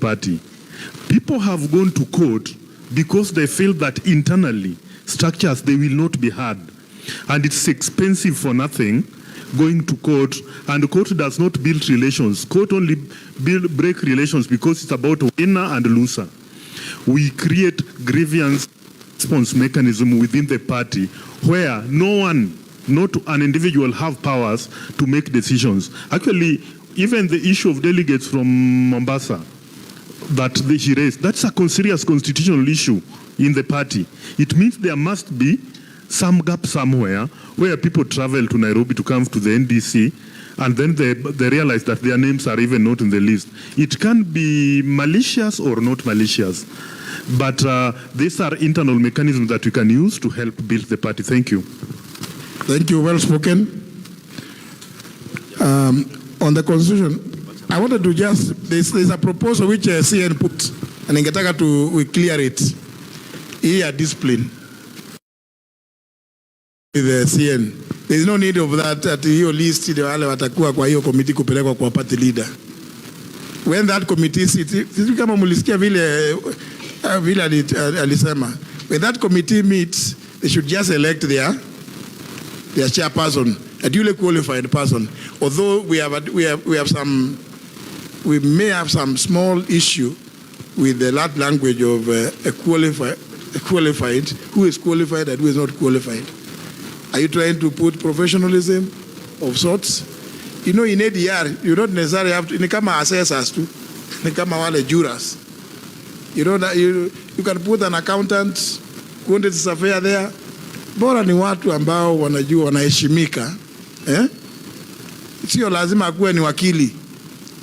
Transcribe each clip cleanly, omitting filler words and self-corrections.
party. People have gone to court because they feel that internally structures they will not be heard, and it's expensive for nothing going to court, and the court does not build relations. Court only break relations because it's about winner and loser. We create grievance response mechanism within the party where no one, not an individual, have powers to make decisions. Actually, even the issue of delegates from Mombasa that he raised, that's a serious constitutional issue in the party. It means there must be some gap somewhere where people travel to Nairobi to come to the NDC, and then they realize that their names are even not in the list. It can be malicious or not malicious, but these are internal mechanisms that we can use to help build the party. Thank you. Thank you, well spoken. On the constitution, I wanted to just, there's a proposal which CN put, and ingetaka we clear it. Here, discipline with the CN. There's no need of that at your list, the wale watakuwa kwa hiyo committee kupelekwa kwa party leader. When that committee sits, kama mulisikia vile alisema, when that committee meets, they should just elect their chairperson, a duly qualified person. Although we may have some small issue with the Latin language of a qualified, who is qualified and who is not qualified. Are you trying to put professionalism of sorts? You know, in ADR, you don't necessarily have to, ni kama assessors too, ni kama wale jurors. You know that you can put an accountant, quantity surveyor there. Bora ni watu ambao wanajua wanaheshimika. Sio lazima akuwe ni wakili.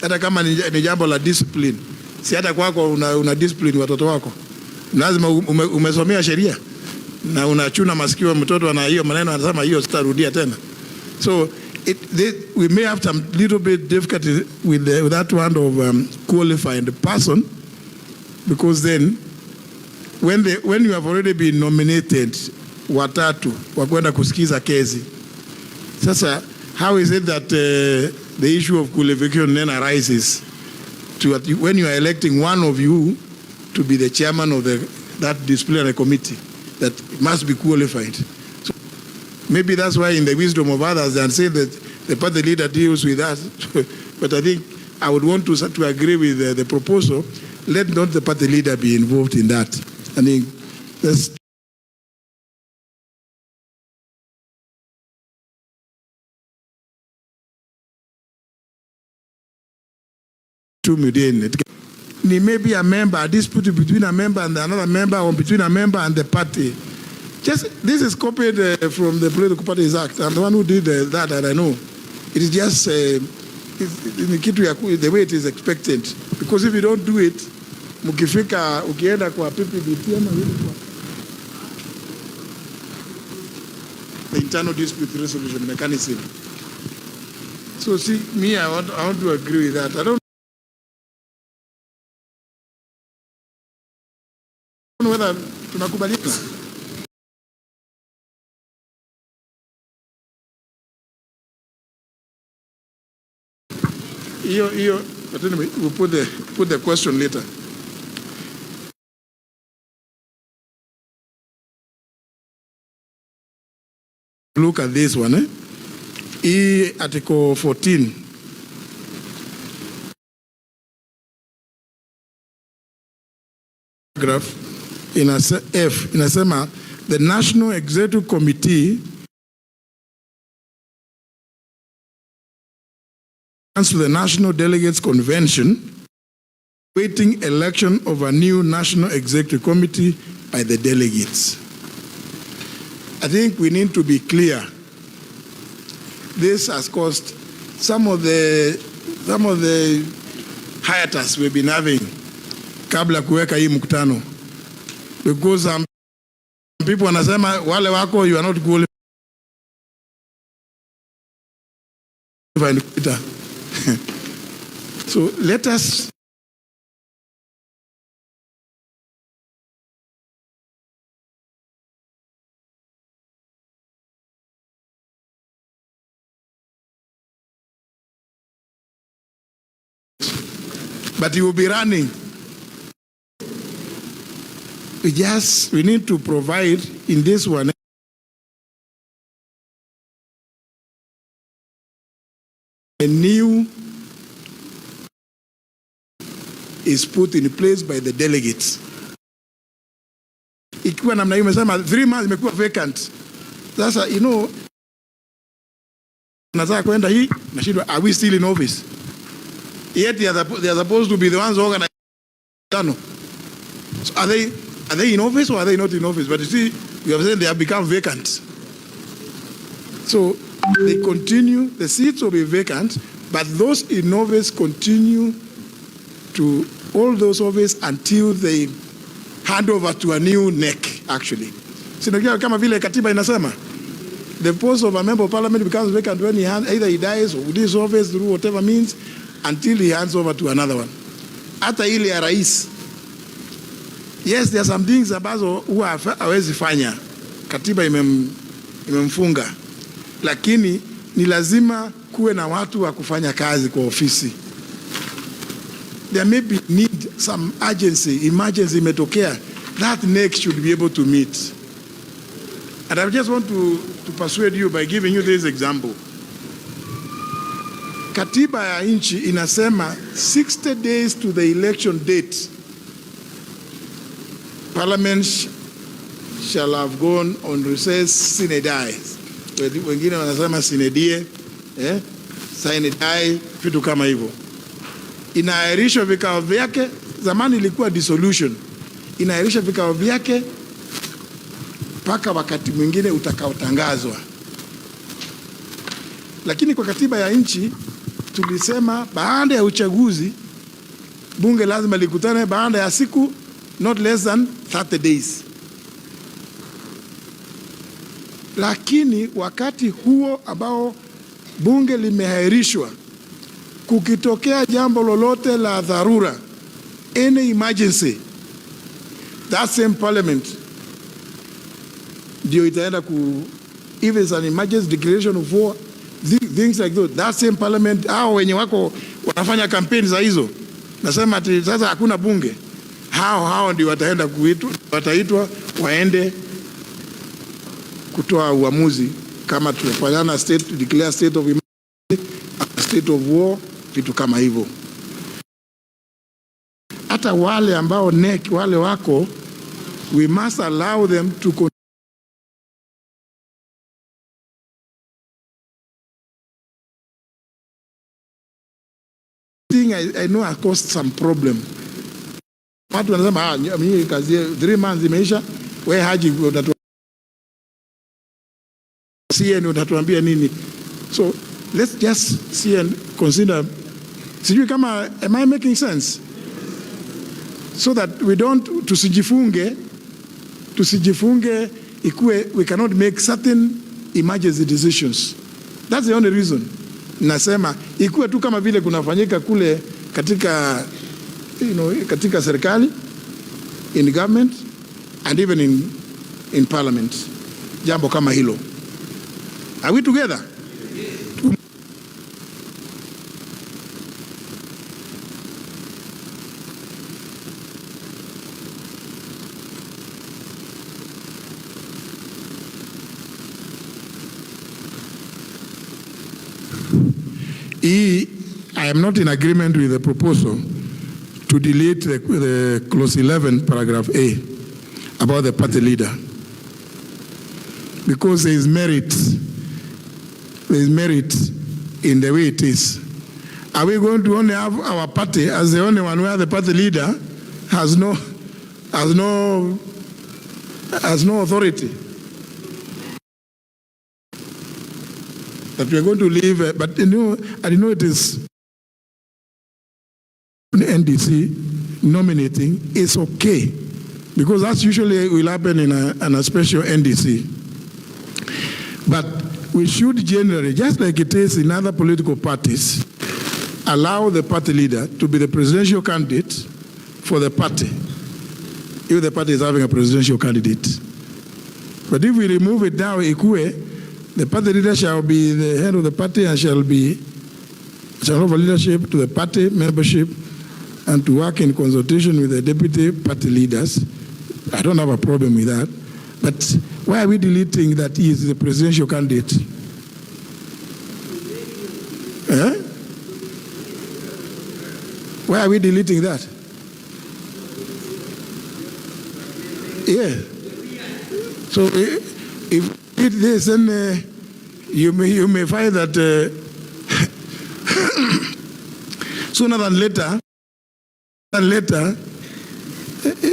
Hata kama ni jambo la discipline. Si hata kwako una discipline watoto wako. Lazima umesomea sheria. Na unachuna masikio mtoto ana hiyo maneno anasema hiyo sitarudia tena. So we may have some little bit difficulty with that one of qualified person, because then when you have already been nominated watatu wakwenda kusikiza kesi. Sasa how is it that the issue of qualification then arises when you are electing one of you to be the chairman of that disciplinary committee that must be qualified? So maybe that's why in the wisdom of others they say that the party leader deals with that. But I think I would want to agree with the proposal. Let not the party leader be involved in that. I think that's maybe a member, a dispute between a member and another member, or between a member and the party. Just this is copied from the Political Parties Act. I'm the one who did that, and I know it is just the way it is expected. Because if you don't do it, mukifika ukienda kwa PPDP ama the internal dispute resolution mechanism. So see, me, I want to agree with that. I don't know whether tunakubaliana. But anyway, we'll put the question later. Look at this one, Article 14. Paragraph in a F, inasema the National Executive Committee to the National Delegates Convention, waiting election of a new National Executive Committee by the delegates. I think we need to be clear. This has caused some of the hiatus we've been having kabla kuweka hii mkutano, because some people wanasema wale wako you are not qualified. So let us but you will be running we need to provide in this one a new is put in place by the delegates. Ikiwa namna hiyo umesema 3 months imekuwa vacant. Sasa nataka kwenda hii nashindwa, are we still in office? Yet they are supposed to be the ones organizing. So are they in office or are they not in office? But you see, you have said they have become vacant. So they continue, the seats will be vacant, but those in office continue to hold those office until they hand over to a new neck, actually. Sinakia kama vile katiba inasema, the post of a member of parliament becomes vacant when either he dies or this office through whatever means until he hands over to another one. Hata ile ya rais. Yes, there are some things ambazo huwa hawezi fanya. Katiba imemfunga. Lakini ni lazima kuwe na watu wa kufanya kazi kwa ofisi. There may be need some urgency, emergency imetokea. That next should be able to meet. And I just want to persuade you by giving you this example. Katiba ya nchi inasema 60 days to the election date, Parliament shall have gone on recess sine die. Wengine wanasema sine die, sine die, vitu kama hivyo. Inaahirishwa vikao vyake, zamani ilikuwa dissolution. Inaahirishwa vikao vyake mpaka wakati mwingine utakaotangazwa. Lakini kwa katiba ya nchi tulisema baada ya uchaguzi bunge lazima likutane baada ya siku not less than 30 days. Lakini wakati huo ambao bunge limeahirishwa, kukitokea jambo lolote la dharura, any emergency, that same parliament ndio itaenda if it's an emergency declaration of war, things like that same parliament, hao wenye wako wanafanya kampeni za hizo, nasema ati sasa hakuna bunge, hao ndio wataitwa waende kutoa uamuzi kama tunafanyana declare state of emergency, state of war, vitu kama hivyo. Hata wale ambao wale wako, we must allow them to I know I caused some problem. Watu wanasema mimi kazi 3 months imeisha, wewe haji utatuambia nini? So let's just see and consider. Sijui kama, am I making sense? So that we don't tusijifunge ikuwe we cannot make certain emergency decisions. That's the only reason. Nasema ikuwe tu kama vile kunafanyika kule katika katika serikali, in government and even in parliament, jambo kama hilo. Are we together? I am not in agreement with the proposal to delete the clause 11, paragraph A, about the party leader, because there is merit in the way it is. Are we going to only have our party as the only one where the party leader has no authority? That we are going to leave, but I know it is NDC nominating is okay, because that's usually will happen in a special NDC. But we should generally, just like it is in other political parties, allow the party leader to be the presidential candidate for the party, if the party is having a presidential candidate. But if we remove it now, the party leader shall be the head of the party and shall have a leadership to the party membership and to work in consultation with the deputy party leaders. I don't have a problem with that. But why are we deleting that he is the presidential candidate? Eh? Why are we deleting that? Yeah. So if it is, then you may find that sooner than later,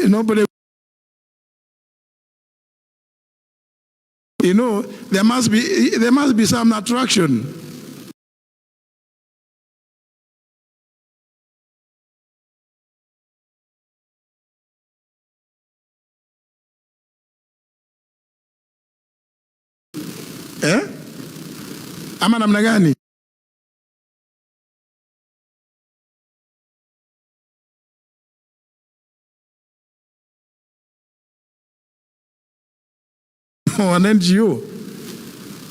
nobody. You know, there must be some attraction. Eh? Ama namna gani? An NGO.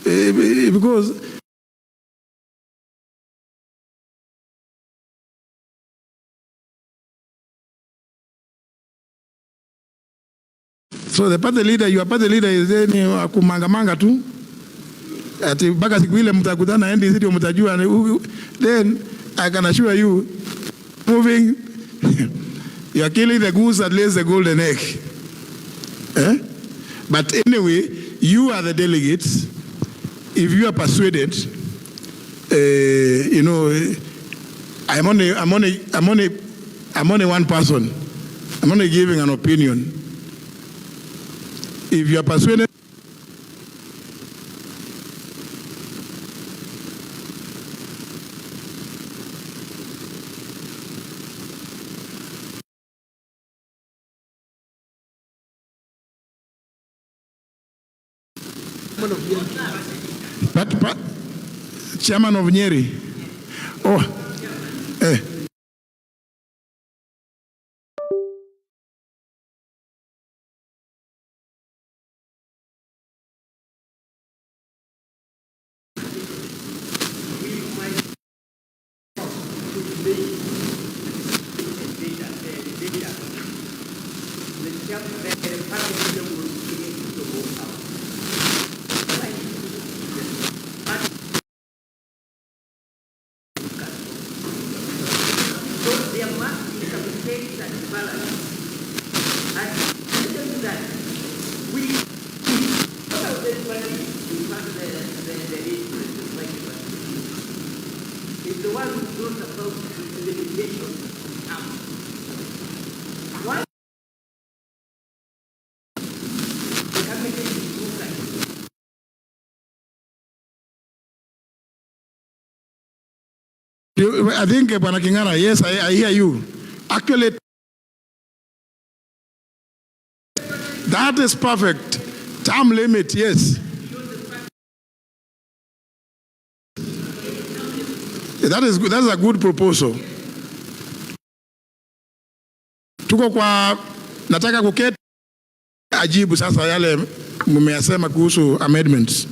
Because so the party leader, your party leader is then kumangamanga tu. Ati mpaka siku ile mtakutana NDC ndio mtajua. Then I can assure you, moving, you are killing the goose that lays the golden egg. Eh? But anyway, you are the delegates. If you are persuaded, you know, I'm only one person. I'm only giving an opinion. If you are persuaded, but chairman of Nyeri. Oh, I think, Bwana King'ara, yes, I hear you. Actually, that is perfect. Term limit, yes. That's a good proposal. Tuko kwa nataka kuketi ajibu sasa yale mmeyasema kuhusu amendments.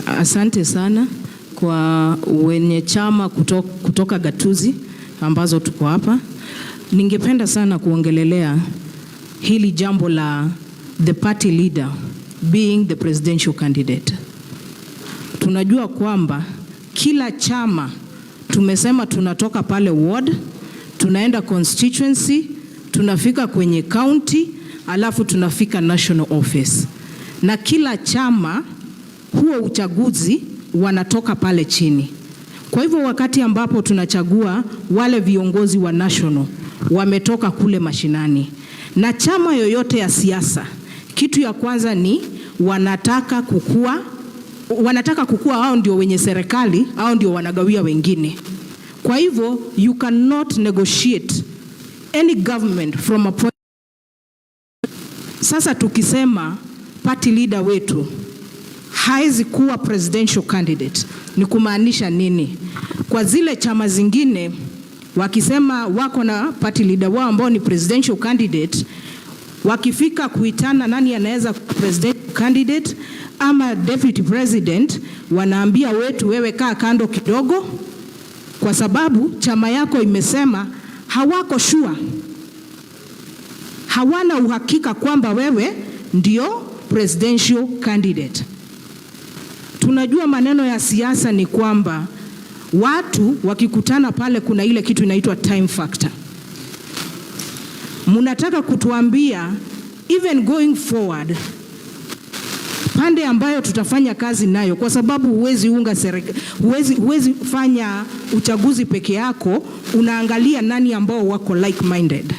Asante sana kwa wenye chama kutoka gatuzi ambazo tuko hapa. Ningependa sana kuongelelea hili jambo la the party leader being the presidential candidate. Tunajua kwamba kila chama tumesema tunatoka pale ward, tunaenda constituency, tunafika kwenye county, alafu tunafika national office. Na kila chama huo uchaguzi wanatoka pale chini. Kwa hivyo wakati ambapo tunachagua wale viongozi wa national wametoka kule mashinani. Na chama yoyote ya siasa, kitu ya kwanza ni wanataka kukua hao ndio wenye serikali, hao ndio wanagawia wengine. Kwa hivyo you cannot negotiate any government from a point. Sasa tukisema party leader wetu haizi kuwa presidential candidate, ni kumaanisha nini? Kwa zile chama zingine wakisema wako na party leader wao ambao ni presidential candidate, wakifika kuitana nani anaweza presidential candidate, ama deputy president wanaambia wetu, wewe kaa kando kidogo, kwa sababu chama yako imesema hawako sure, hawana uhakika kwamba wewe ndio presidential candidate. Tunajua maneno ya siasa ni kwamba watu wakikutana pale kuna ile kitu inaitwa time factor. Munataka kutuambia even going forward, pande ambayo tutafanya kazi nayo, kwa sababu huwezi fanya uchaguzi peke yako, unaangalia nani ambao wako like minded.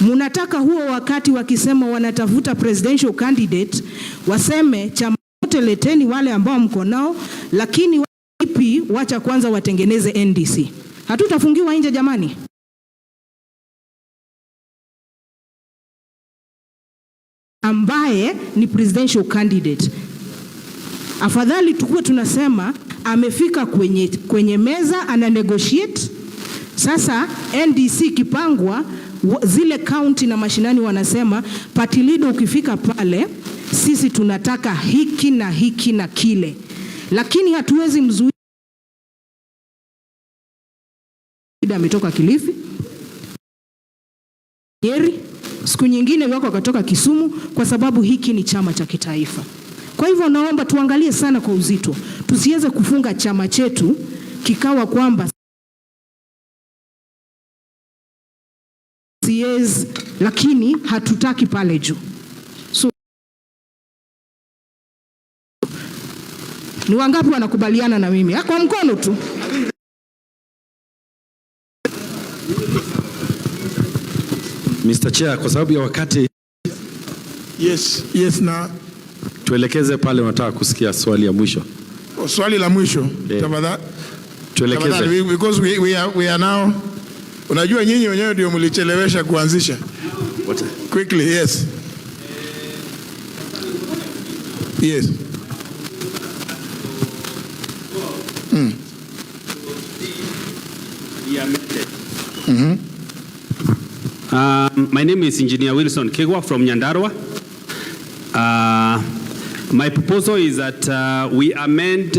Munataka huo wakati wakisema wanatafuta presidential candidate, waseme chama wote leteni wale ambao mko nao, lakini wapi wacha kwanza watengeneze NDC. Hatutafungiwa nje jamani. Ambaye ni presidential candidate, afadhali tukue tunasema amefika kwenye meza ana negotiate. Sasa NDC kipangwa, zile county na mashinani wanasema party leader ukifika pale, sisi tunataka hiki na hiki na kile, lakini hatuwezi mzuia. Ametoka Kilifi, Nyeri, siku nyingine wako wakatoka Kisumu, kwa sababu hiki ni chama cha kitaifa. Kwa hivyo naomba tuangalie sana kwa uzito, tusiweze kufunga chama chetu kikawa kwamba yes, lakini hatutaki pale juu. So ni wangapi wanakubaliana na mimi? Kwa mkono tu. Mr. Chair, kwa sababu ya wakati, Yes na tuelekeze pale unataka kusikia swali ya mwisho. Swali la mwisho, tafadhali. Tuelekeze. Because we are now, unajua nyinyi wenyewe ndio mlichelewesha kuanzisha. Quickly, yes. Yes. My name is Engineer Wilson Kegwa from Nyandarua. My proposal is that we amend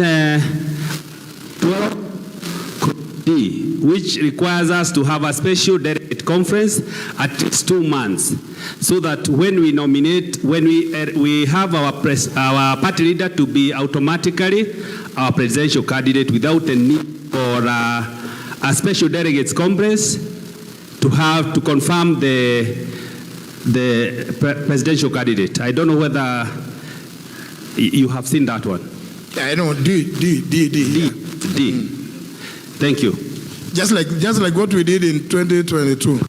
12D, which requires us to have a special delegate conference at least 2 months, so that when we nominate, when we have our party leader to be automatically our presidential candidate without the need for a special delegates conference to confirm the presidential candidate. I don't know whether you have seen that one. I know D. Thank you. Just like what we did in 2022.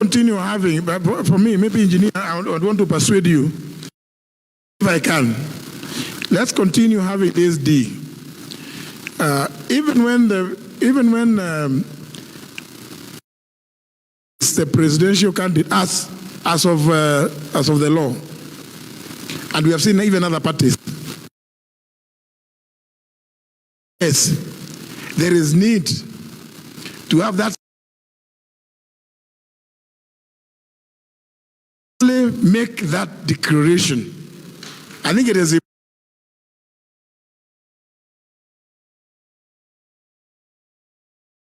Continue having, but for me, maybe engineer, I would want to persuade you, if I can. Let's continue having this D. Even when it's the presidential candidate as of the law, and we have seen even other parties. Yes, there is need to have that. Make that declaration. I think it is.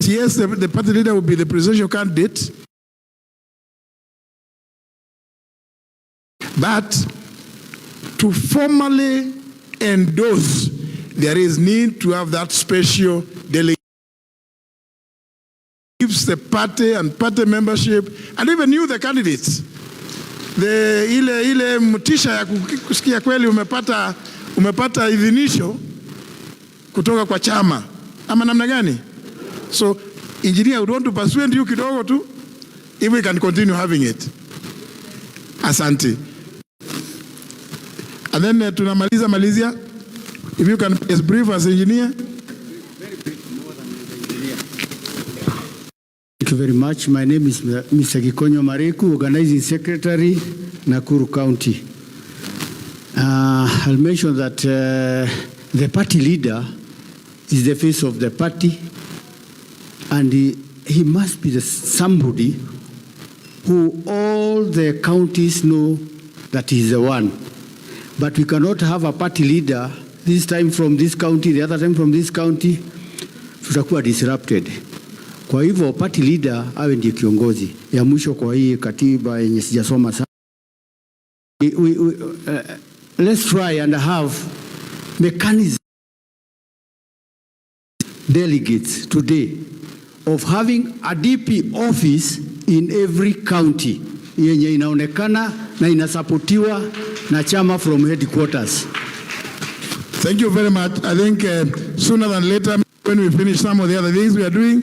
Yes, the party leader will be the presidential candidate, but to formally endorse, there is need to have that special delegation. Gives the party and party membership and even you, the candidates, ile mtisha ya kusikia kweli umepata idhinisho kutoka kwa chama ama namna gani. So engineer, I would want to persuade you kidogo tu, if we can continue having it. Asante. And then tunamalizia, if you can be as brief as engineer. Thank you very much. My name is Mr. Gikonyo Mareku, Organizing Secretary, Nakuru County. I'll mention that the party leader is the face of the party, and he must be somebody who all the counties know that he's the one. But we cannot have a party leader, this time from this county, the other time from this county, tutakuwa disrupted. Kwa hivyo party leader awe ndiye kiongozi. Ya mwisho kwa hii katiba yenye sijasoma sana. Let's try and have mechanism delegates today of having a DP office in every county yenye inaonekana na inasapotiwa na chama from headquarters. Thank you very much. I think sooner than later, when we finish some of the other things we are doing,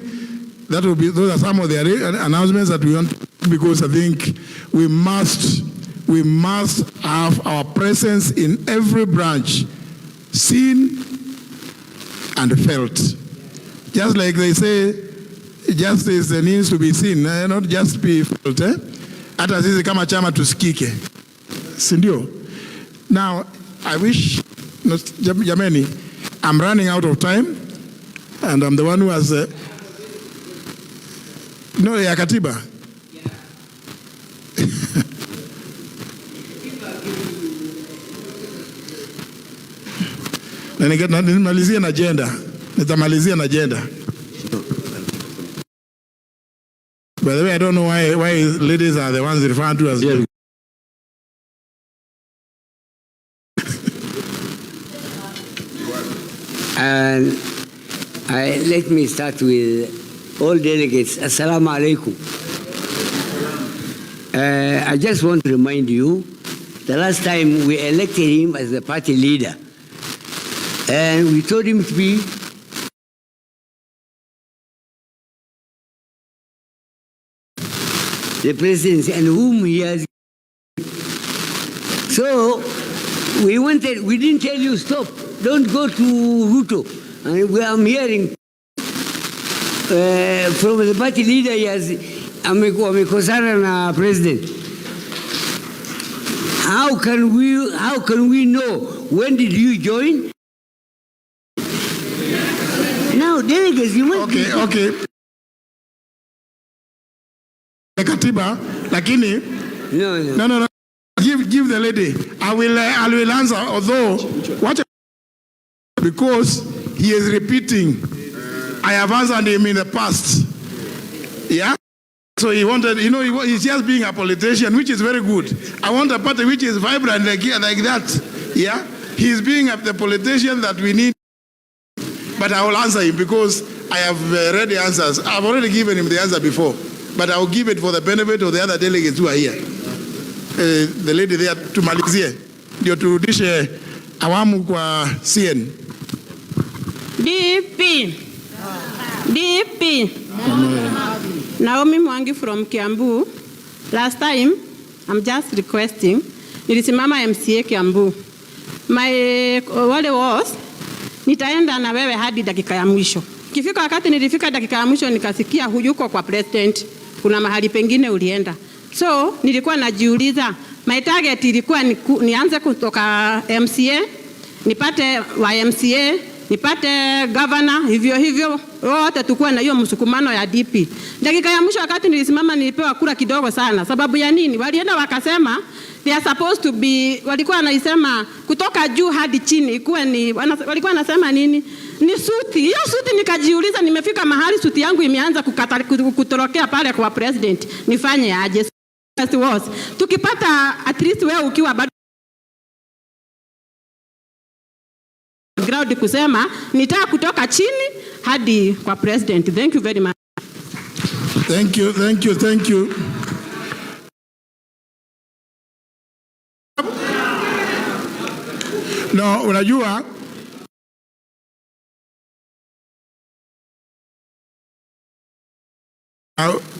those are some of the announcements that we want to do, because I think we must have our presence in every branch seen and felt. Just like they say, justice needs to be seen, not just be felt. Hata sisi kama chama tusikike. Sindio? Now, I wish, jameni, I'm running out of time, and I'm the one who has... no, ya katiba. Nitamalizia na agenda. By the way, I don't know why ladies are the ones referred to as... And let me start with all delegates. Assalamu alaikum. I just want to remind you, the last time we elected him as the party leader, and we told him to be the president and whom he has. So we didn't tell you stop, don't go to Ruto. And I'm hearing from the party leader, he has amekosana na president. How can we know when did you join? Now delegates, you must okay. Katiba, lakini no. Give the lady. I will answer. Although because he is repeating, I have answered him in the past. Yeah. So he wanted, he's just being a politician, which is very good. I want a party which is vibrant like that. Yeah. He's being the politician that we need. But I will answer him because I have read the answers. I've already given him the answer before. But I will give it for the benefit of the other delegates who are here. The lady there, tumalizie ndio turudishe awamu kwa CN. DP. Naomi Mwangi from Kiambu. Last time, I'm just requesting, nilisimama MCA Kiambu. Wale was, nitaenda na wewe hadi dakika ya mwisho. Kifika wakati nilifika dakika ya mwisho nikasikia huyuko kwa president. Kuna mahali pengine ulienda. So, nilikuwa najiuliza, my target ilikuwa nianze kutoka MCA, nipate wa MCA, nipate governor, hivyo, wote tukua na hiyo msukumano ya DP. Dakika ya mwisho wakati nilisimama nilipewa kura kidogo sana. Sababu ya nini? Walienda wakasema, they are supposed to be, walikuwa wanaisema kutoka juu hadi chini, walikuwa wanasema nini? Ni suti. Hiyo suti nikajiuliza, nimefika mahali suti yangu imeanza kutorokea pale kwa president. Nifanye aje? Tukipata at least wewe ukiwa bado ground kusema nitaka kutoka chini hadi kwa president. Thank you very much. Thank you. No, unajua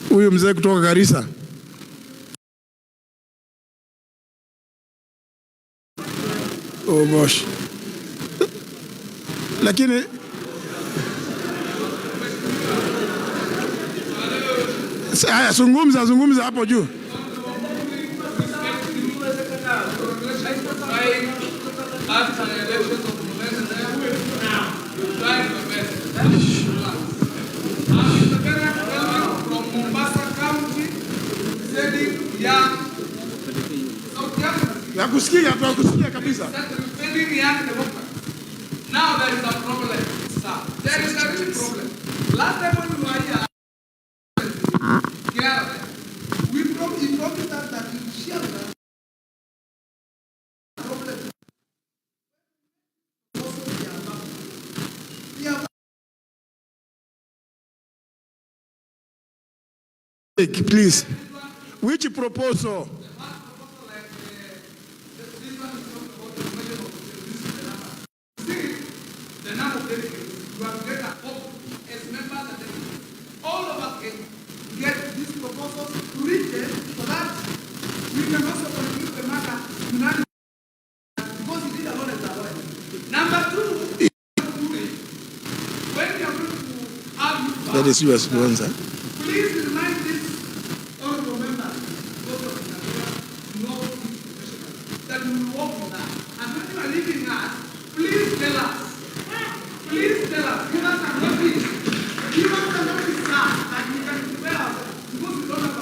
huyu mzee kutoka Garissa gosh. Lakini zungumza hapo juu. Nakusikia, tunakusikia kabisa. Now there is a problem, sir. There is a real problem. Last time when we were here, we promised that we share that problem. Please, which proposal? All of us can get these proposals to read them so that we can also conclude the matter because it is a lot of avoid. Number two, when you are going to have That is yours, answer. please remind this honorable member that we will work on that. And when you are leaving us, please tell us. Please tell us. Give us a notice. Give us a notice now that we can prepare ourselves because we don't have a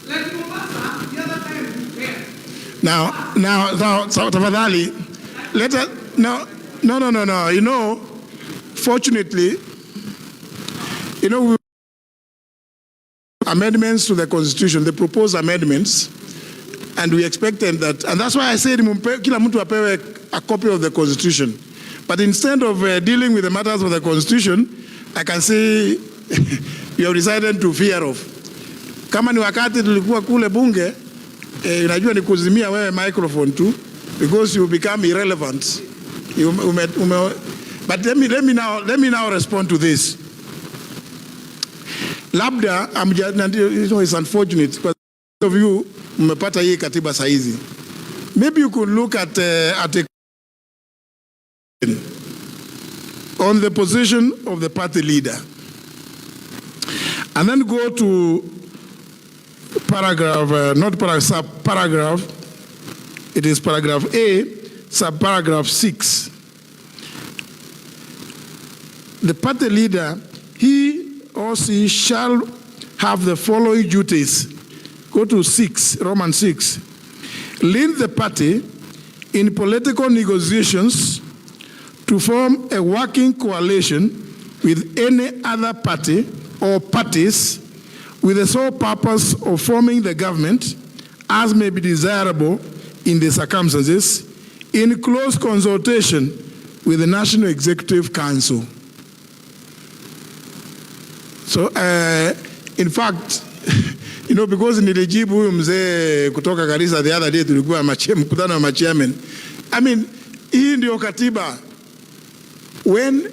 like Mombasa, the other time we prepared. Now, so tafadhali, let us, no. You know, fortunately, you know, amendments to the Constitution, the proposed amendments, and we expected that, and that's why I said, kila mtu apewe a copy of the Constitution. But instead of dealing with the matters of the Constitution, I can see you have decided to fear of. Kama ni wakati tulikuwa kule bunge, unajua ni kuzimia wewe microphone tu, because you become irrelevant. But let me now respond to this. Labda, it's unfortunate because of you mmepata hii katiba saizi. Maybe you could look at a on the position of the party leader, and then go to paragraph, sub-paragraph, it is paragraph A, sub-paragraph 6. The party leader, he or she shall have the following duties. Go to 6, Roman 6. Lead the party in political negotiations to form a working coalition with any other party or parties with the sole purpose of forming the government as may be desirable in the circumstances in close consultation with the National Executive Council. So, in fact, you know, because nilijibu huyu mzee kutoka Garissa the other day, tulikuwa mkutano wa machairman. I mean, hii ndio katiba. When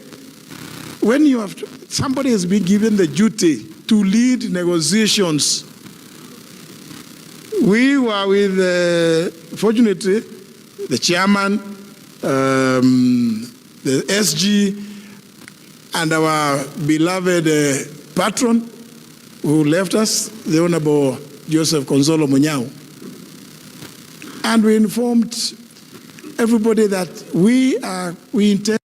you have somebody has been given the duty to lead negotiations, we were with, fortunately, the chairman, the SG, and our beloved patron who left us, the Honorable Joseph Konzolo Munyao. And we informed everybody that we intend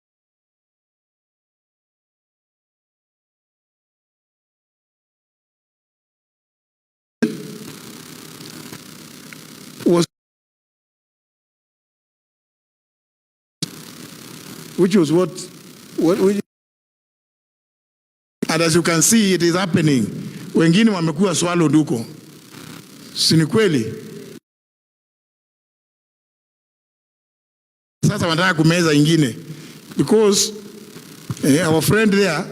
which was what we, and as you can see, it is happening. Wengine wamekuwa swallowed huko. Si ni kweli? Sasa wanataka kumeza ingine. Because our friend there,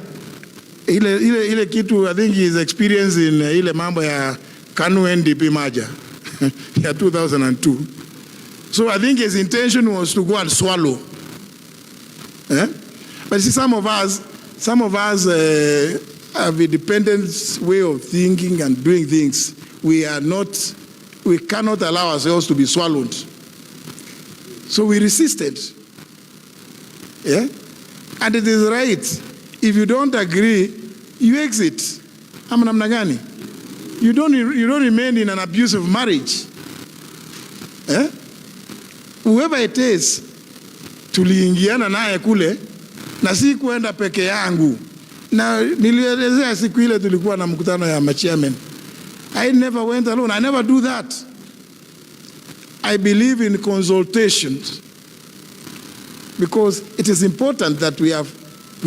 ile kitu I think he is experienced in ile mambo ya KANU NDP merger ya 2002. So I think his intention was to go and swallow. But see, some of us have a dependent way of thinking and doing things. We cannot allow ourselves to be swallowed. So we resisted. Yeah? And it is right. If you don't agree, you exit. Namna gani? You don't remain in an abusive marriage. Yeah? Whoever it is, tuliingiana naye kule na si kuenda peke yangu, na nilielezea siku ile tulikuwa na mkutano ya machairman. I never went alone. I never do that. I believe in consultations because it is important that we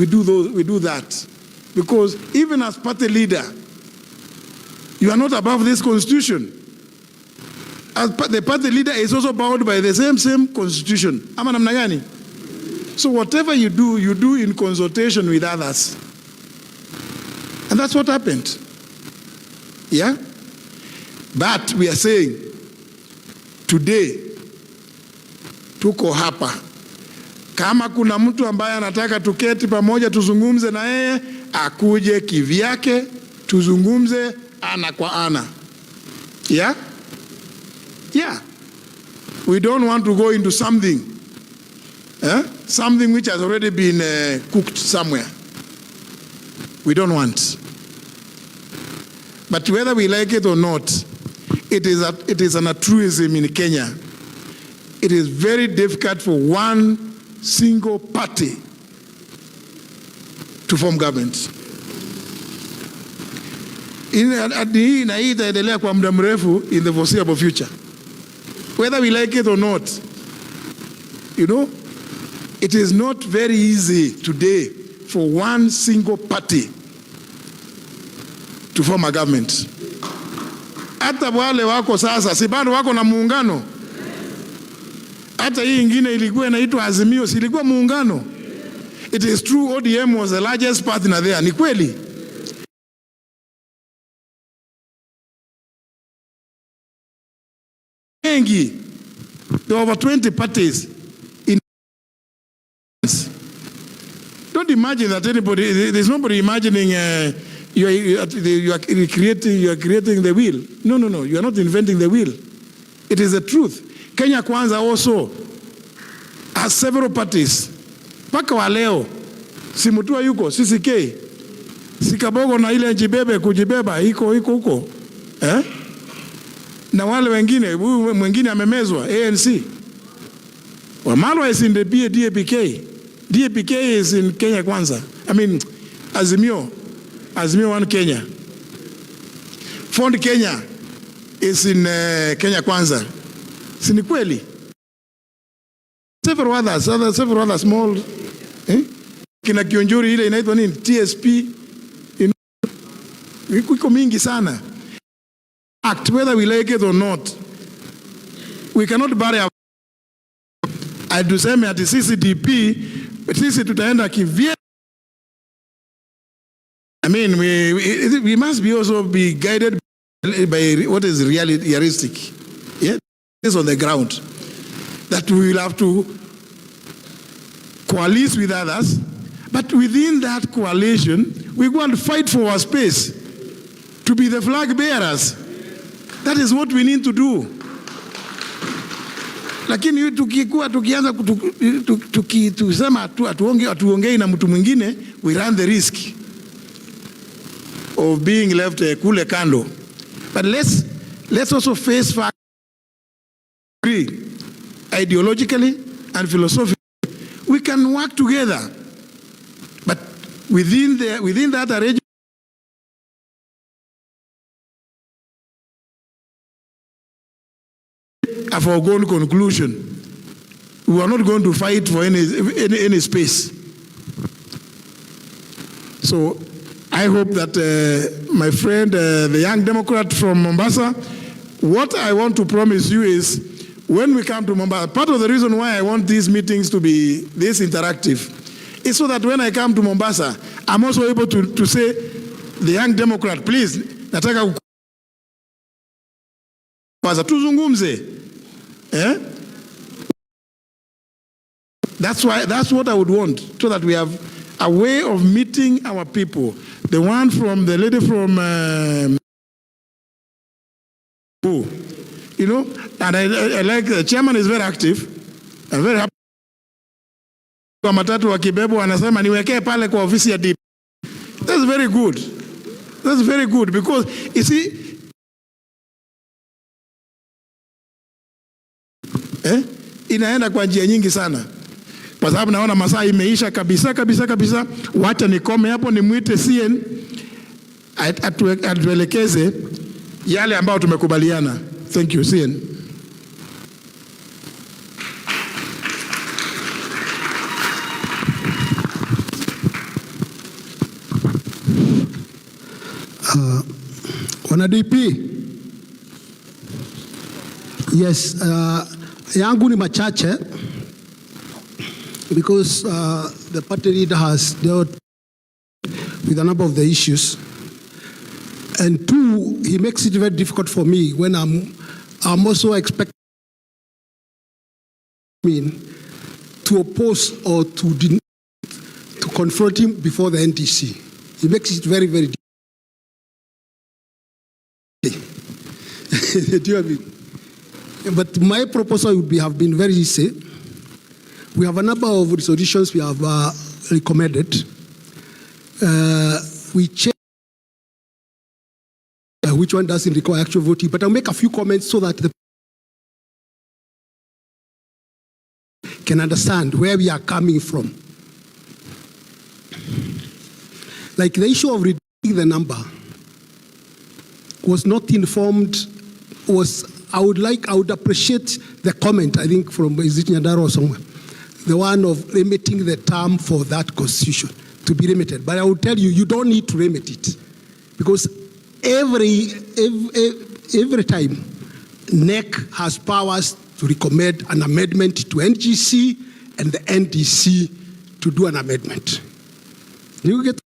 do that. Because even as party leader, you are not above this constitution. As the party leader is also bound by the same constitution. Ama namna gani? So whatever you do in consultation with others. And that's what happened. Yeah? But we are saying, today, tuko hapa. Kama kuna mtu ambaye anataka tuketi pamoja tuzungumze na yeye, akuje kivyake, tuzungumze ana kwa ana. Yeah? Yeah. We don't want to go into something. Something which has already been cooked somewhere. We don't want. But whether we like it or not, it is an truism in Kenya. It is very difficult for one single party to form government. Hii itaendelea kwa muda mrefu in the foreseeable future. Whether we like it or not, you know, it is not very easy today for one single party to form a government. Hata wale wako sasa, si bado wako na muungano? Hata hii ingine ilikuwa inaitwa Azimio, si ilikuwa muungano? It is true ODM was the largest partner there, ni kweli? There were over 20 parties in. Don't imagine that anybody, there's nobody imagining you are creating the wheel. No, you are not inventing the wheel. It is the truth. Kenya Kwanza also has several parties. Paka wa leo, si Muturi yuko, CCK, si Kabogo na ile jibebe kujibeba, iko huko. Na wale wengine, mwingine amemezwa, ANC. Wamalwa is in the DAPK. DAPK is in Kenya Kwanza. I mean, Azimio One Kenya. Fund Kenya is in Kenya Kwanza. Si ni kweli? Several other small, kina Kionjuri ile inaitwa nini? TSP. Iko mingi sana. Act, whether we like it or not, we cannot bury our. I do say at the CCDP, but sisi tutaenda kivye. I mean, we must be also be guided by what is realistic. Yeah, is on the ground. That we will have to coalesce with others, but within that coalition, we go and fight for our space to be the flag bearers. That is what we need to do. Lakini tukianza tusema atuongei na mtu mwingine, we run the risk of being left kule kando. But let's also face facts, ideologically and philosophically. We can work together, but within that arrangement, a foregone conclusion. We are not going to fight for any space. So I hope that my friend, the young Democrat from Mombasa, what I want to promise you is when we come to Mombasa, part of the reason why I want these meetings to be this interactive is so that when I come to Mombasa, I'm also able to say, the young Democrat, please, nataka tuzungumze. That's what I would want, so that we have a way of meeting our people. The lady from, you know, and I like the chairman is very active. I'm very happy. Kwa matatu wa Kibebo anasema niwekee pale kwa ofisi ya DP. That's very good. That's very good because you see, inaenda kwa njia nyingi sana. Kwa sababu naona masaa imeisha kabisa. Wacha nikome hapo, nimwite CN atuelekeze yale ambayo tumekubaliana. Thank you, CN. Wana DP. Yes, yangu ni machache because the party leader has dealt with a number of the issues. And two, he makes it very difficult for me when I'm also expecting to oppose or to confront him before the NDC. He makes it very, very difficult. Do you know what I mean? But my proposal would have been very easy. We have a number of resolutions we have recommended. We check which one doesn't require actual voting, but I'll make a few comments so that the can understand where we are coming from. Like the issue of reducing the number was not informed, I would appreciate the comment, I think from Nyandaro or somewhere, the one of limiting the term for that constitution to be limited. But I will tell you, you don't need to limit it because every time NEC has powers to recommend an amendment to NGC and the NDC to do an amendment. You get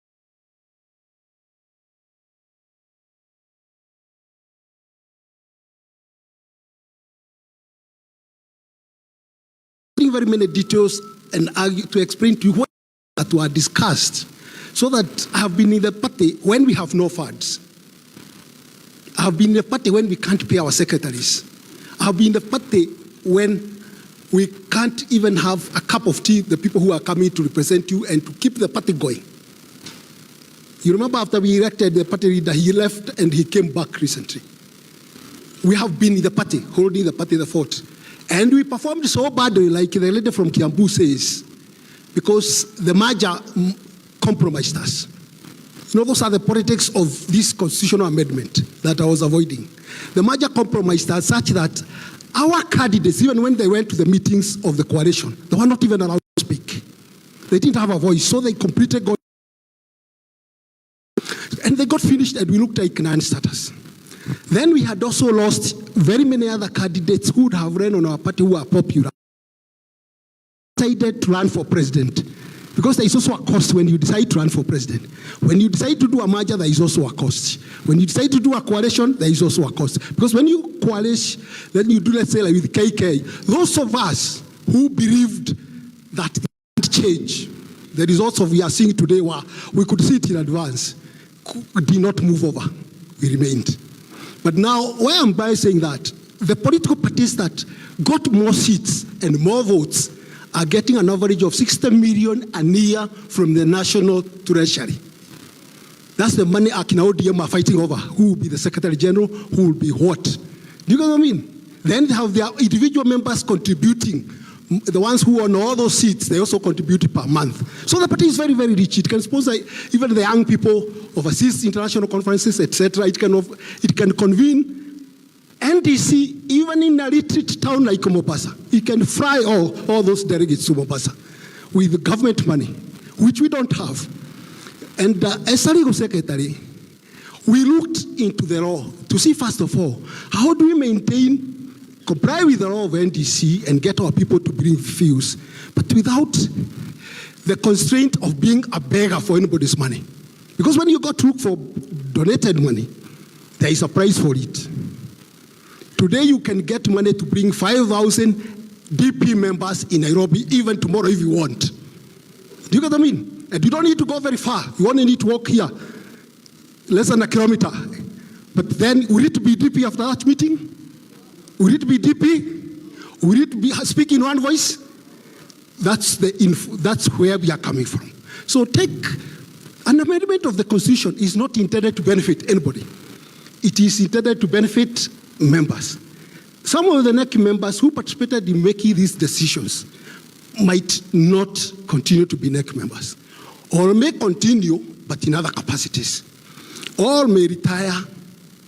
very many details and argue to explain to you what that were discussed, so that I have been in the party when we have no funds. I have been in the party when we can't pay our secretaries. I have been in the party when we can't even have a cup of tea, the people who are coming to represent you and to keep the party going. You remember after we elected the party leader, he left and he came back recently. We have been in the party, holding the party the fort. And we performed so badly, like the lady from Kiambu says, because the merger compromised us. You know, those are the politics of this constitutional amendment that I was avoiding. The merger compromised us such that our candidates, even when they went to the meetings of the coalition, they were not even allowed to speak. They didn't have a voice, so they completely got... And they got finished and we looked like non-starters. Then we had also lost very many other candidates who would have run on our party who are popular. Decided to run for president. Because there is also a cost when you decide to run for president. When you decide to do a merger, there is also a cost. When you decide to do a coalition, there is also a cost. Because when you coalition, then you do, let's say, like with KK, those of us who believed that it can't change, the results of we are seeing today were, we could see it in advance, did not move over. We remained. But now, why am I saying that? The political parties that got more seats and more votes are getting an average of 60 million a year from the national treasury. That's the money Akina ODM are fighting over. Who will be the Secretary General? Who will be what? Do you know what I mean? Then they have their individual members contributing. The ones who own all those seats, they also contribute per month. So the party is very, very rich. It can sponsor even the young people, overseas international conferences, etc. It can convene NDC, even in a retreat town like Mombasa. It can fly all those delegates to Mombasa with government money, which we don't have. And as a legal secretary, we looked into the law to see, first of all, how do we comply with the law of NDC and get our people to bring views, but without the constraint of being a beggar for anybody's money. Because when you go to look for donated money, there is a price for it. Today you can get money to bring 5,000 DP members in Nairobi, even tomorrow if you want. Do you get what I mean? And you don't need to go very far. You only need to walk here, less than a kilometer. But then, will it be DP after that meeting? Will it be DP? Will it be speaking one voice? That's where we are coming from. So take an amendment of the Constitution is not intended to benefit anybody. It is intended to benefit members. Some of the NEC members who participated in making these decisions might not continue to be NEC members, or may continue, but in other capacities, or may retire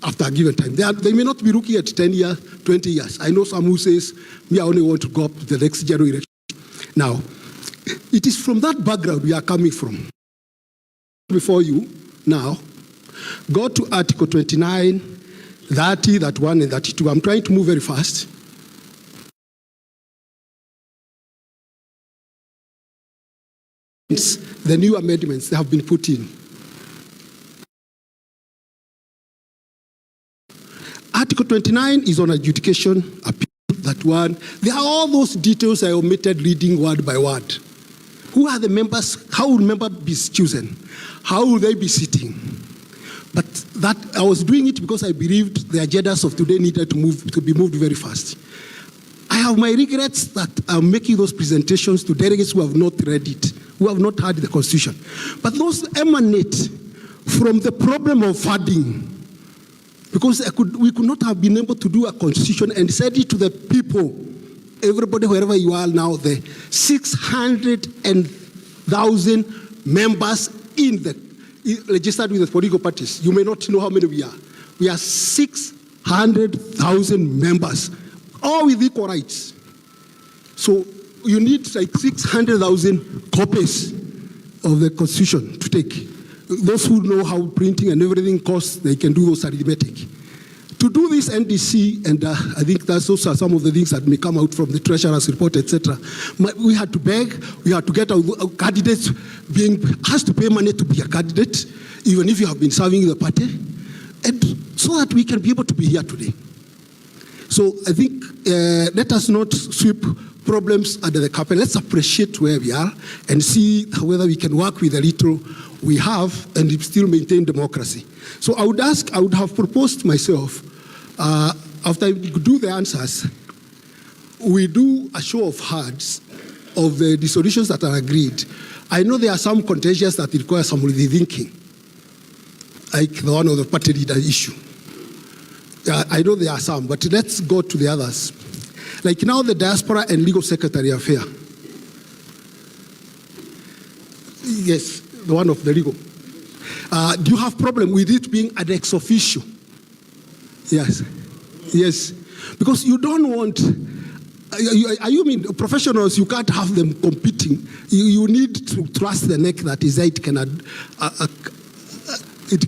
after a given time. They may not be looking at 10 years, 20 years. I know some who says, me, I only want to go up to the next general election. Now, it is from that background we are coming from. Before you now, Go to Article 29, 30, 31, and 32. I'm trying to move very fast. The new amendments that have been put in. Article 29 is on adjudication, appeal, that one. There are all those details I omitted reading word by word. Who are the members? How will members be chosen? How will they be sitting? But that I was doing it because I believed the agendas of today needed to be moved very fast. I have my regrets that I'm making those presentations to delegates who have not read it, who have not heard the Constitution. But those emanate from the problem of funding. Because we could not have been able to do a constitution and send it to the people, everybody, wherever you are now, the 600,000 members in the registered with the political parties. You may not know how many we are. We are 600,000 members, all with equal rights. So you need like 600,000 copies of the Constitution to take. Those who know how printing and everything costs, they can do those arithmetic. To do this NDC, and I think those are some of the things that may come out from the Treasurer's report, etc. We had to beg, we had to get our candidates has to pay money to be a candidate, even if you have been serving the party, and so that we can be able to be here today. So I think let us not sweep problems under the carpet. Let's appreciate where we are and see whether we can work with the little we have and still maintain democracy. So I would have proposed myself, after we do the answers, we do a show of hands of the solutions that are agreed. I know there are some contentions that require some rethinking, like the one of the party leader issue. I know there are some, but let's go to the others. Like now the diaspora and legal secretary affair. Yes, the one of the legal. Do you have problem with it being an ex officio? Yes, yes. Because you don't want, you mean professionals, you can't have them competing. You need to trust the neck that is it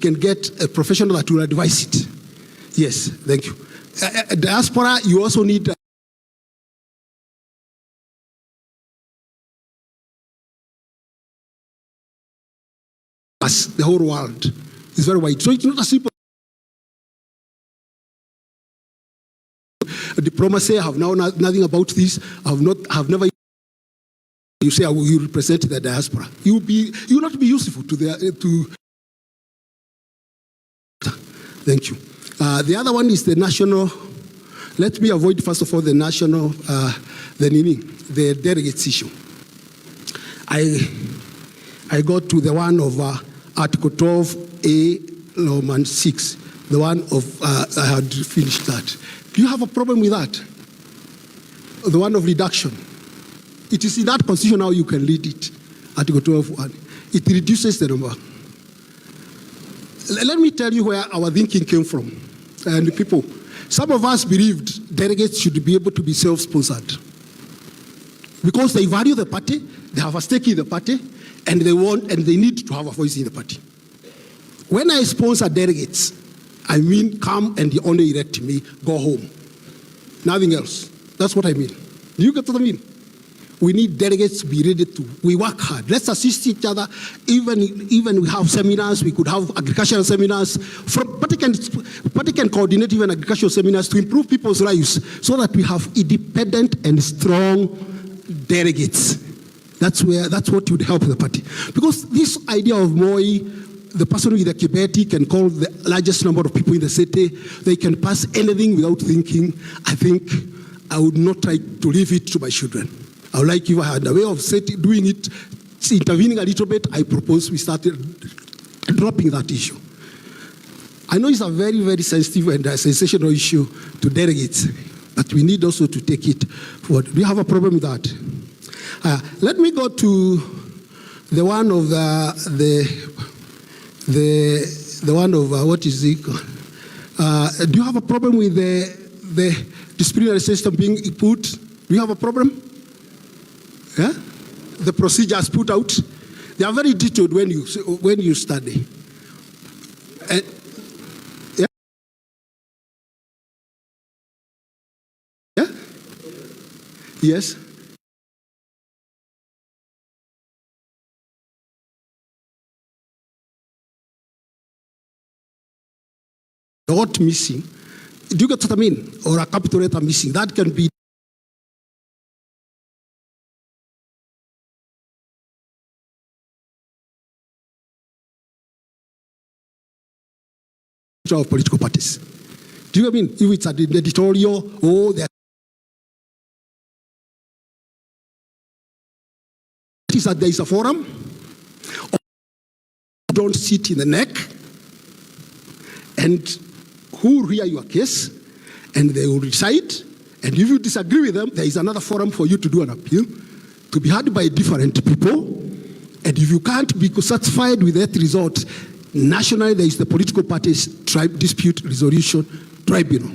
can get a professional that will advise it. Yes, thank you. Diaspora, you also need the whole world is very wide. So it's not a simple diplomacy. I have now nothing about this. Have never. You say you represent the diaspora. You will not be useful to the Thank you. The other one is the national. Let me avoid first of all the national, the delegates issue. I got to the one of Article 12A, Roman 6, the one of, I had finished that. Do you have a problem with that? The one of reduction. It is in that constitution how you can read it, Article 12.1. It reduces the number. Let me tell you where our thinking came from. And people, some of us believed delegates should be able to be self-sponsored. Because they value the party, they have a stake in the party, and they need to have a voice in the party. When I sponsor delegates, I mean come and you only elect me, go home. Nothing else. That's what I mean. Do you get what I mean? We need delegates to be ready to, we work hard. Let's assist each other. Even we have seminars, we could have agricultural seminars. Party can coordinate even agricultural seminars to improve people's lives so that we have independent and strong delegates. That's what would help the party. Because this idea of Moi, the person with a Kibeti can call the largest number of people in the city, they can pass anything without thinking. I think I would not try to leave it to my children. I would like, if I had a way of doing it, intervening a little bit, I propose we started dropping that issue. I know it's a very, very sensitive and sensational issue to delegates, but we need also to take it forward. Do you have a problem with that? Let me go to the one of the one of what is it? Do you have a problem with the disciplinary system being put? Do you have a problem? Yeah? The procedures put out, they are very detailed when you study. And Yes? Not missing. Do you get what I mean? Or a capital letter missing. That can be of political parties. Do you mean if it's an editorial or that is that there is a forum, or don't sit in the neck, and who will hear your case, and they will decide. And if you disagree with them, there is another forum for you to do an appeal, to be heard by different people. And if you can't be satisfied with that result, nationally there is the political parties dispute resolution tribunal.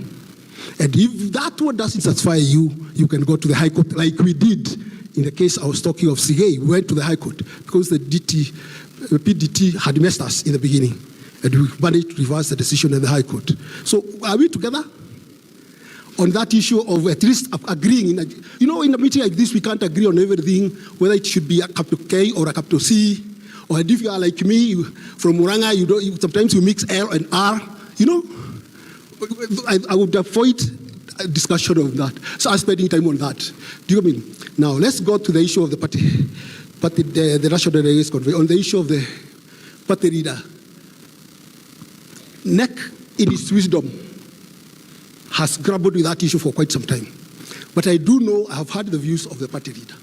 And if that one doesn't satisfy you, you can go to the High Court, like we did in the case I was talking of CA. We went to the High Court because the PDT had messed us in the beginning. And we managed to reverse the decision in the High Court. So are we together on that issue of at least agreeing? In a meeting like this, we can't agree on everything, whether it should be a capital K or a capital C. Or if you are like me, from Muranga, sometimes you mix L and R. I would avoid a discussion of that. So I'm spending time on that. Do you mean? Now, let's go to the issue of the National Delegates Convention. On the issue of the party leader, NEC, in its wisdom, has grappled with that issue for quite some time. But I do know, I have heard the views of the party leader.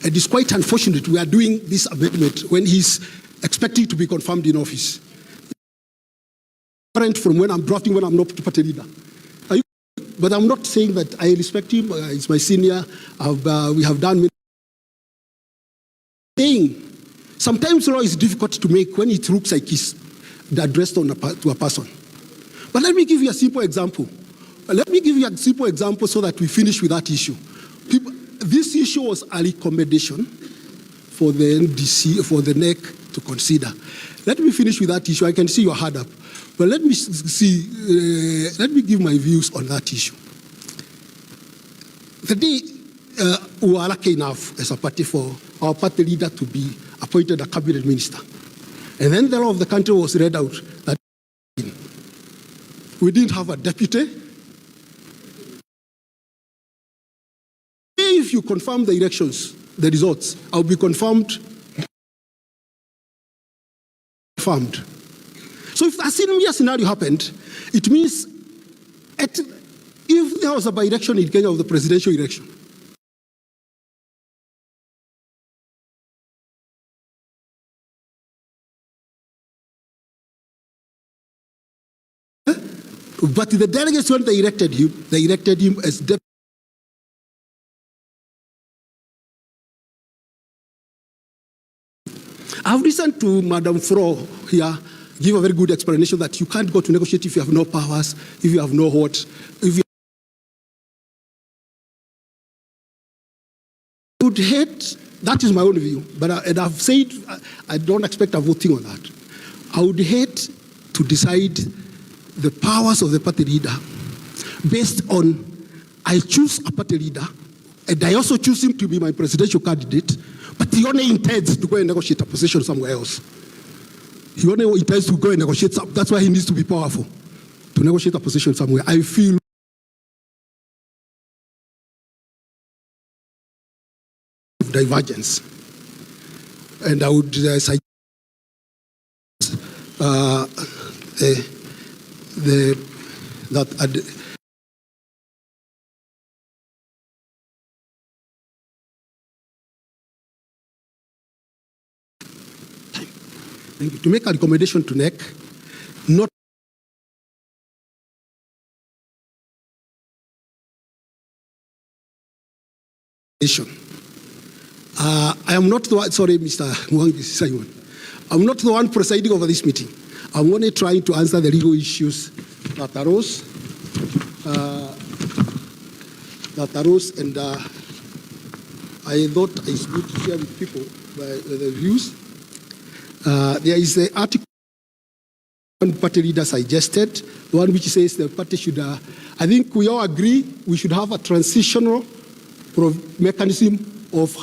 And it's quite unfortunate we are doing this amendment when he's expecting to be confirmed in office. Different from when I'm drafting, when I'm not party leader. But I'm not saying that I respect him. He's my senior. We have done many things. Sometimes law is difficult to make when it looks like it's addressed to a person. But let me give you a simple example. So that we finish with that issue. This issue was a recommendation for the NDC, for the NEC to consider. Let me finish with that issue. I can see your hand up. But let me give my views on that issue. The day we were lucky enough as a party for our party leader to be appointed a cabinet minister. And then the law of the country was read out that we didn't have a deputy. If you confirm the elections, the results, I'll be confirmed. So if a similar scenario happened, it means if there was a by-election in Kenya of the presidential election, but the delegates, when they elected him as deputy. I've listened to Madam Fro here give a very good explanation that you can't go to negotiate if you have no powers, if you have no what, if you would hate, that is my own view, but and I've said I don't expect a voting on that. I would hate to decide the powers of the party leader based on I choose a party leader and I also choose him to be my presidential candidate, but he only intends to go and negotiate a position somewhere else. He only intends to go and negotiate. That's why he needs to be powerful, to negotiate a position somewhere. I feel divergence. And I would suggest to make a recommendation to NEC, not I am not the one, sorry, Mr. Mwangi Simon. I'm not the one presiding over this meeting. I'm only trying to answer the legal issues that arose, and I thought it's good to share with people the views. There is the article one party leader suggested, the one which says the party should, I think we all agree we should have a transitional mechanism of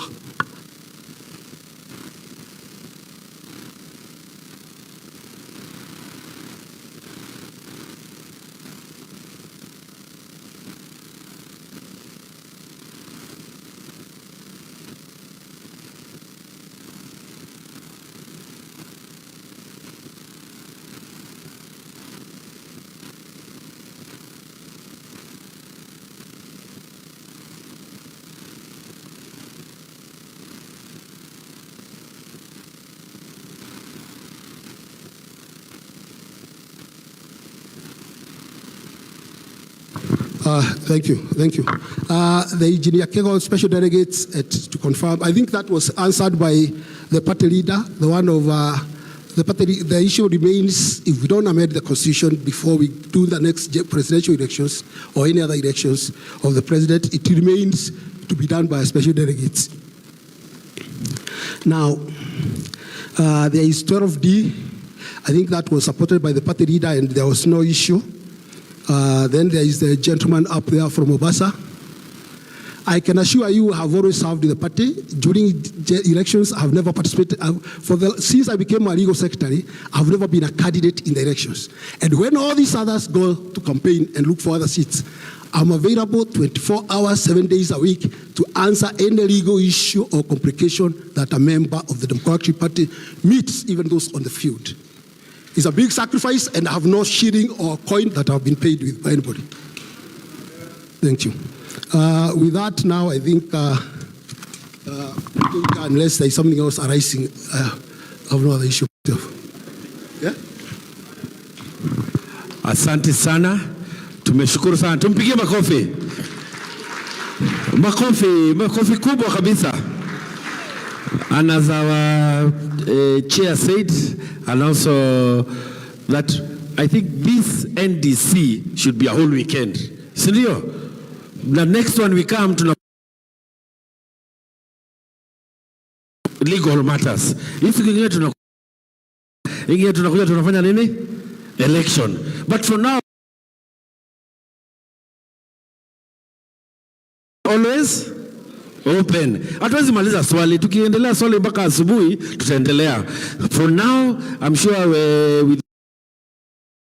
thank you. The engineer Kego special delegates to confirm. I think that was answered by the party leader. The one of the party. The issue remains: if we don't amend the constitution before we do the next presidential elections or any other elections of the president, it remains to be done by special delegates. Now, there is 12D. I think that was supported by the party leader, and there was no issue. Then there is the gentleman up there from Mombasa. I can assure you, I have always served in the party. During elections, I have never participated. Since I became a legal secretary, I have never been a candidate in the elections. And when all these others go to campaign and look for other seats, I'm available 24 hours, 7 days a week to answer any legal issue or complication that a member of the Democratic Party meets, even those on the field. It's a big sacrifice, and I have no shilling or coin that I've been paid with by anybody. Thank you. With that, now I think, unless there is something else arising, I have no other issue. Yeah? Asante sana. Tumeshukuru sana. Tumpigie makofi. Makofi kubwa kabisa. And as our chair said, and also that I think this NDC should be a whole weekend. Sindio? The next one we come to legal matters. If we tunafanya nini? Election. But for now, always open. Hatuwezi maliza swali. Tukiendelea swali mpaka asubuhi, tutaendelea. For now, I'm sure we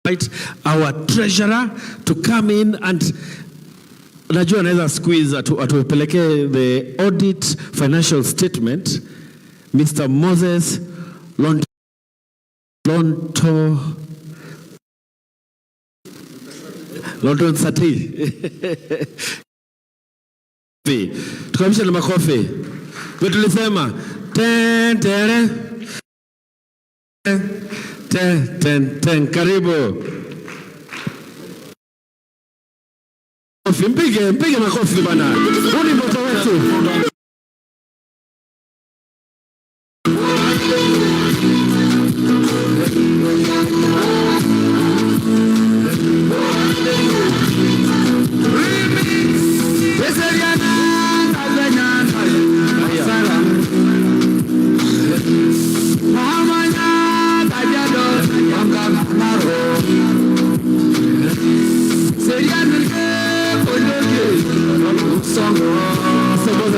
invite our treasurer to come in and najua anaweza squeeze atupeleke the audit financial statement. Mr. Moses Lonto Sati. Tukamisha na makofi. Tulisema ten karibu. Mpige makofi bana. Huu ni moto wetu.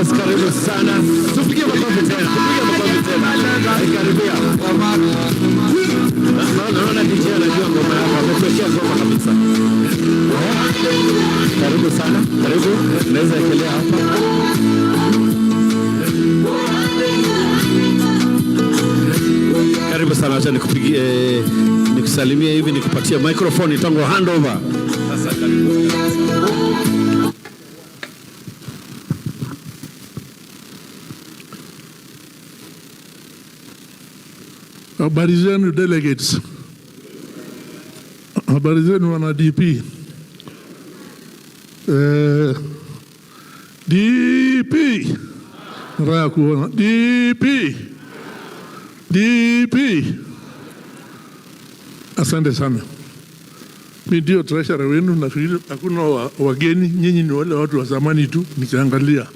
Karibu sana. Tupige makofi tena. Karibia. Naona DJ anajua ngoma yako. Ametuwekea ngoma kabisa. Karibu sana. Karibu. Naweza ekelea hapa. Karibu sana. Acha nikupigie nikusalimie hivi nikupatie microphone itango handover. Sasa karibu. Habari zenu delegates. Habari zenu wana DP. DP. Raya kuona. DP. Asante sana. Mimi ndio treasurer wenu, na hakuna wageni, nyinyi ni wale watu wa zamani tu nikiangalia.